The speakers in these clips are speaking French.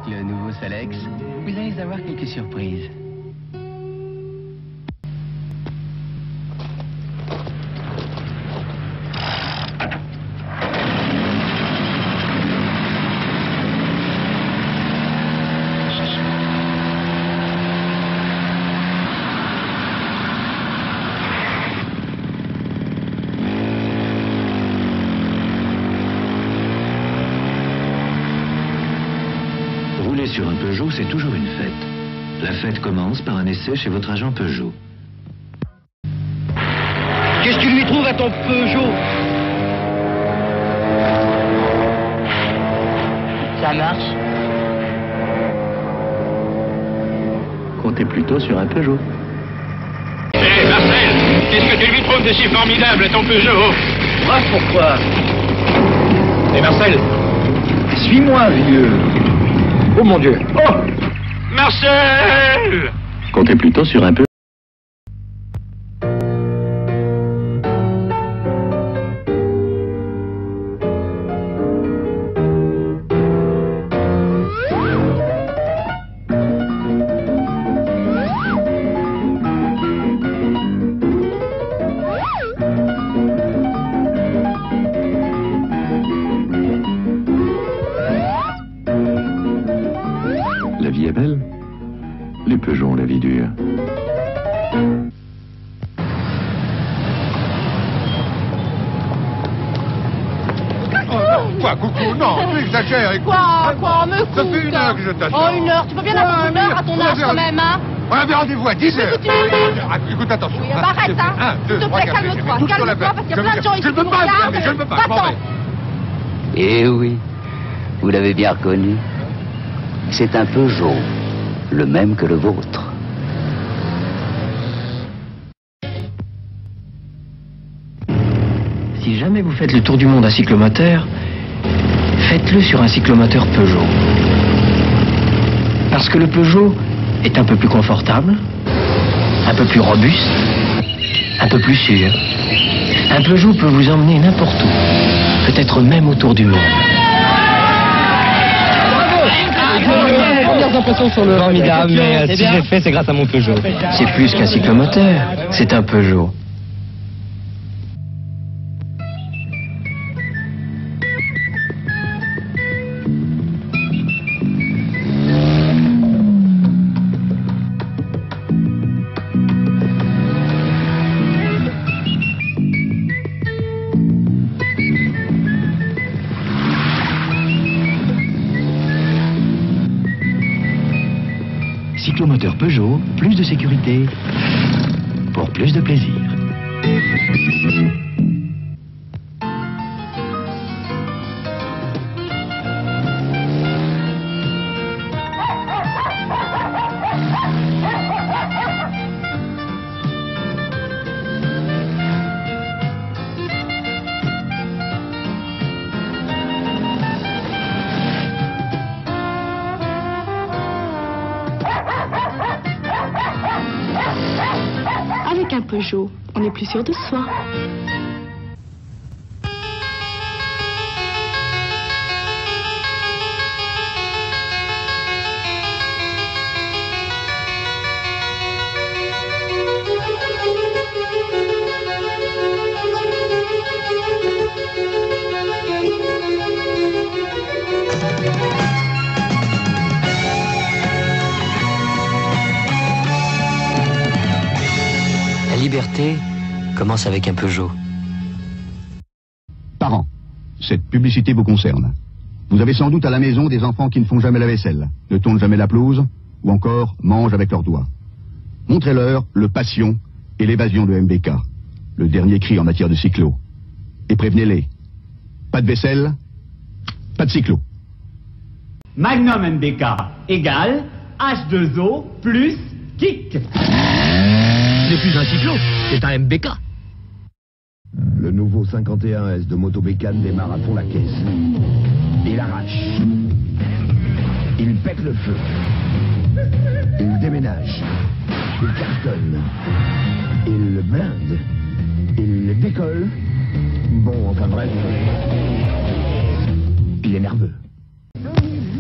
le nouveau Solex, vous allez avoir quelques surprises. Rouler sur un Peugeot, c'est toujours une fête. La fête commence par un essai chez votre agent Peugeot. Qu'est-ce que tu lui trouves à ton Peugeot? Ça marche. Comptez plutôt sur un Peugeot. Hé, Marcel, qu'est-ce que tu lui trouves de si formidable à ton Peugeot? Moi, pourquoi? Hé, Marcel. Suis-moi, vieux. Oh mon Dieu. Oh! Marcel! Comptez plutôt sur un Peugeot. La vie est belle. Les Peugeot ont la vie dure. Quoi, coucou? Non, tu exagères, écoute. Quoi, me coupe. Ça fait 1 heure que je t'attends. Oh, 1 heure, tu peux bien avoir 1 heure à ton âge quand même, hein? On avait rendez-vous à 10 heures. Écoute, attention. Oui, bah arrête, hein. 1, 2, S'il te 3, plaît, 4, calme-toi, 5, calme-toi, parce qu'il y a plein de gens ici Je ne qui peux nous pas, regardent. je ne peux pas, je m'en vais. Eh oui, vous l'avez bien reconnu. C'est un Peugeot, le même que le vôtre. Si jamais vous faites le tour du monde à cyclomoteur, faites-le sur un cyclomoteur Peugeot. Parce que le Peugeot est un peu plus confortable, un peu plus robuste, un peu plus sûr. Un Peugeot peut vous emmener n'importe où, peut-être même autour du monde. Formidable, mais si j'ai fait, c'est grâce à mon Peugeot. C'est plus qu'un cyclomoteur, c'est un Peugeot. Cyclomoteur Peugeot, plus de sécurité pour plus de plaisir. Avec un Peugeot, on est plus sûr de soi. La liberté commence avec un Peugeot. Parents, cette publicité vous concerne. Vous avez sans doute à la maison des enfants qui ne font jamais la vaisselle, ne tondent jamais la pelouse, ou encore mangent avec leurs doigts. Montrez-leur le Passion et l'évasion de MBK, le dernier cri en matière de cyclo. Et prévenez-les. Pas de vaisselle, pas de cyclo. Magnum MBK égale H2O plus kick. C'est plus un cyclo, c'est un MBK. Le nouveau 51S de Moto Bécane démarre à fond la caisse. Il arrache. Il pète le feu. Il déménage. Il cartonne. Il blinde. Il décolle. Bon, enfin bref. Il est nerveux.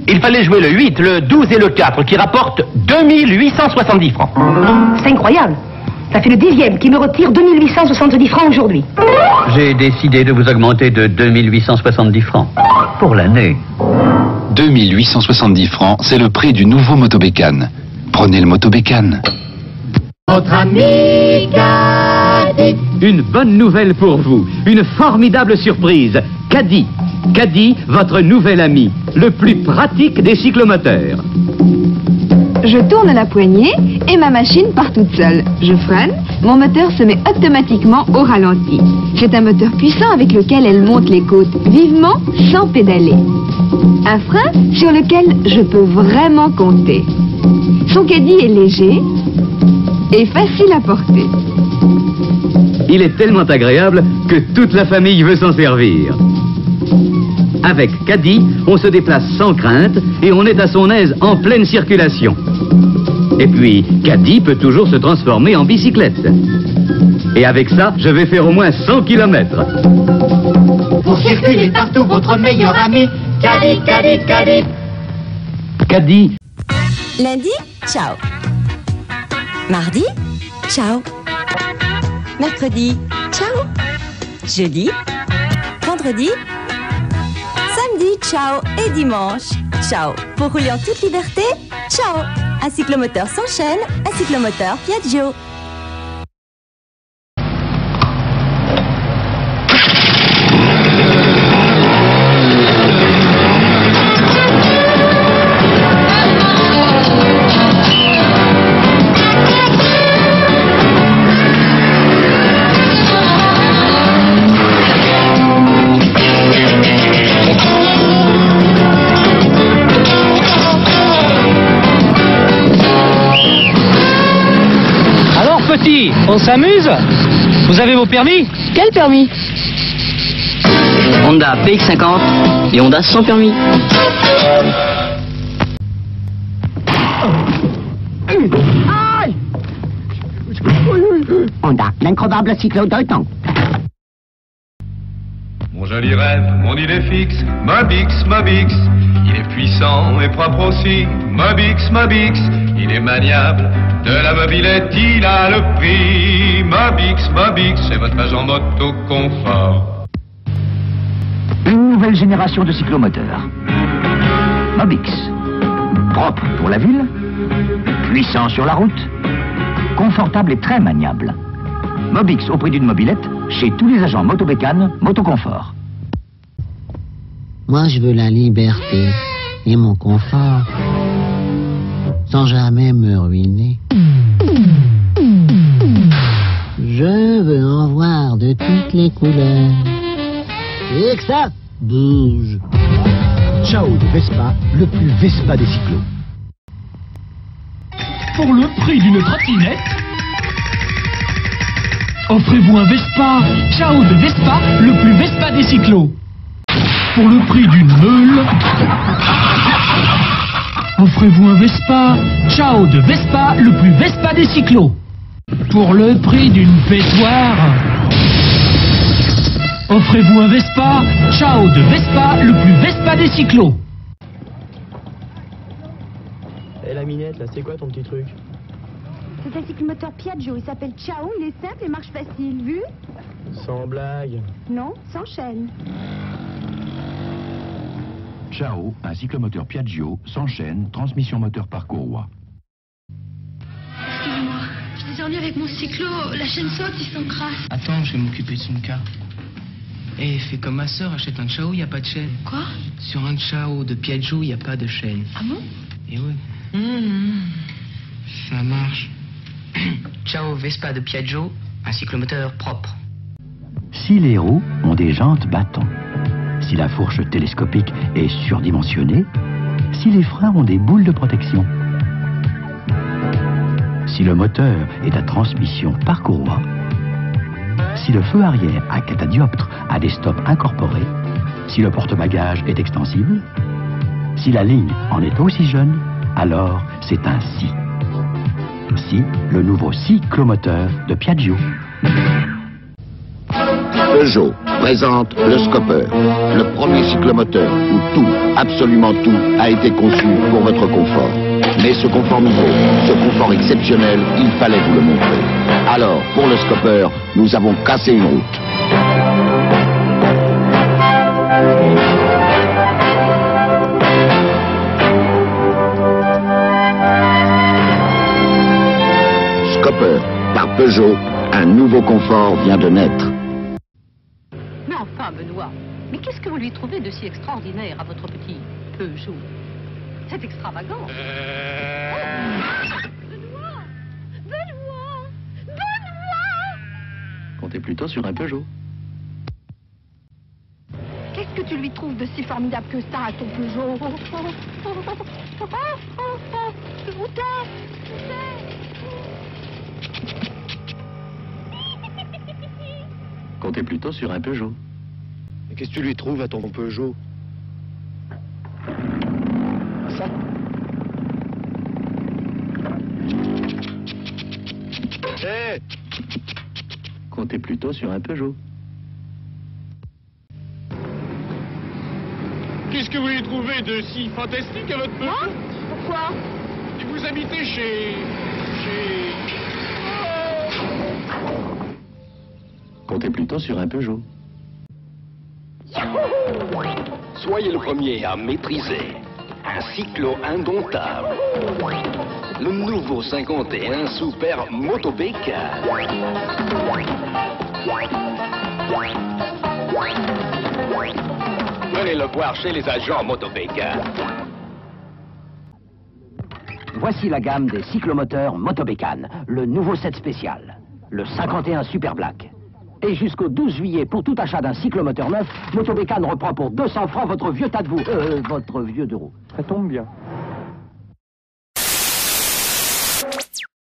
Il il fallait jouer le 8, le 12 et le 4 qui rapportent 2870 francs. C'est incroyable. Ça fait le 10e qui me retire 2870 francs aujourd'hui. J'ai décidé de vous augmenter de 2870 francs. Pour l'année. 2870 francs, c'est le prix du nouveau Motobécane. Prenez le Motobécane. Votre ami Caddy. Une bonne nouvelle pour vous, une formidable surprise. Caddy. Caddy, votre nouvel ami, le plus pratique des cyclomoteurs. Je tourne la poignée et ma machine part toute seule. Je freine, mon moteur se met automatiquement au ralenti. C'est un moteur puissant avec lequel elle monte les côtes vivement sans pédaler. Un frein sur lequel je peux vraiment compter. Son caddie est léger et facile à porter. Il est tellement agréable que toute la famille veut s'en servir. Avec Caddy, on se déplace sans crainte et on est à son aise en pleine circulation. Et puis, Caddy peut toujours se transformer en bicyclette. Et avec ça, je vais faire au moins 100 km. Pour circuler partout, votre meilleur ami, Caddy, Caddy, Caddy. Caddy. Lundi, ciao. Mardi, ciao. Mercredi, ciao. Jeudi, vendredi, samedi, ciao. Et dimanche, ciao. Pour rouler en toute liberté, ciao. Un cyclomoteur sans chaîne, un cyclomoteur Piaggio. On s'amuse? Vous avez vos permis? Quel permis? Honda PX50 et Honda sans permis. Aïe! Honda, l'incroyable cyclo d'autant. Mon joli rêve, mon idée fixe, Mobix, Mobix. Il est puissant et propre aussi, Mobix, Mobix. Il est maniable, de la mobilette, il a le prix. Mobix, Mobix, c'est votre agent moto confort. Une nouvelle génération de cyclomoteurs. Mobix. Propre pour la ville, puissant sur la route, confortable et très maniable. Mobix au prix d'une mobilette, chez tous les agents Motobécane, Motoconfort. Moi, je veux la liberté et mon confort, sans jamais me ruiner. Je veux en voir de toutes les couleurs. Et que ça bouge. Ciao de Vespa, le plus Vespa des cyclos. Pour le prix d'une trottinette, offrez-vous un Vespa. Ciao de Vespa, le plus Vespa des cyclos. Pour le prix d'une meule, offrez-vous un Vespa. Ciao de Vespa, le plus Vespa des cyclos. Pour le prix d'une baignoire, offrez-vous un Vespa. Ciao de Vespa, le plus Vespa des cyclos. Eh la minette, là, c'est quoi ton petit truc? C'est un cyclomoteur Piaggio, il s'appelle Ciao, il est simple et marche facile, vu? Sans blague. Non, sans chaîne. Ciao, un cyclomoteur Piaggio, sans chaîne, transmission moteur par courroie. Excusez-moi, je désormais avec mon cyclo, la chaîne saute, il s'encrasse. Attends, je vais m'occuper de son cas. Eh, fais comme ma sœur, achète un Ciao, il n'y a pas de chaîne. Quoi? Sur un Ciao de Piaggio, il n'y a pas de chaîne. Ah bon? Eh oui. Ça marche. Ciao Vespa de Piaggio, un cyclomoteur propre. Si les roues ont des jantes bâtons, si la fourche télescopique est surdimensionnée, si les freins ont des boules de protection, si le moteur est à transmission par courroie, si le feu arrière à catadioptre a des stops incorporés, si le porte-bagages est extensible, si la ligne en est aussi jeune, alors c'est un Si. Si, le nouveau cyclomoteur de Piaggio. Peugeot présente le Scopper, le premier cyclomoteur où tout, absolument tout, a été conçu pour votre confort. Mais ce confort nouveau, ce confort exceptionnel, il fallait vous le montrer. Alors, pour le Scopper, nous avons cassé une route. Scopper, par Peugeot, un nouveau confort vient de naître. Mais enfin, Benoît, mais qu'est-ce que vous lui trouvez de si extraordinaire à votre petit Peugeot? C'est extravagant. Benoît! Comptez plutôt sur un Peugeot. Qu'est-ce que tu lui trouves de si formidable que ça à ton Peugeot? Où t'es? Comptez plutôt sur un Peugeot. Mais qu'est-ce que tu lui trouves à ton Peugeot? Ça? Hé! Comptez plutôt sur un Peugeot. Qu'est-ce que vous lui trouvez de si fantastique à votre Peugeot? Moi? Pourquoi? Et vous habitez chez... Comptez plutôt sur un Peugeot. Soyez le premier à maîtriser un cyclo indomptable. Le nouveau 51 Super Motobécane. Venez le voir chez les agents Motobécane. Voici la gamme des cyclomoteurs Motobécane, le nouveau set spécial, le 51 Super Black. Et jusqu'au 12 juillet, pour tout achat d'un cyclomoteur neuf, Motobécane reprend pour 200 francs votre vieux tas de veau, votre vieux de roue. Ça tombe bien.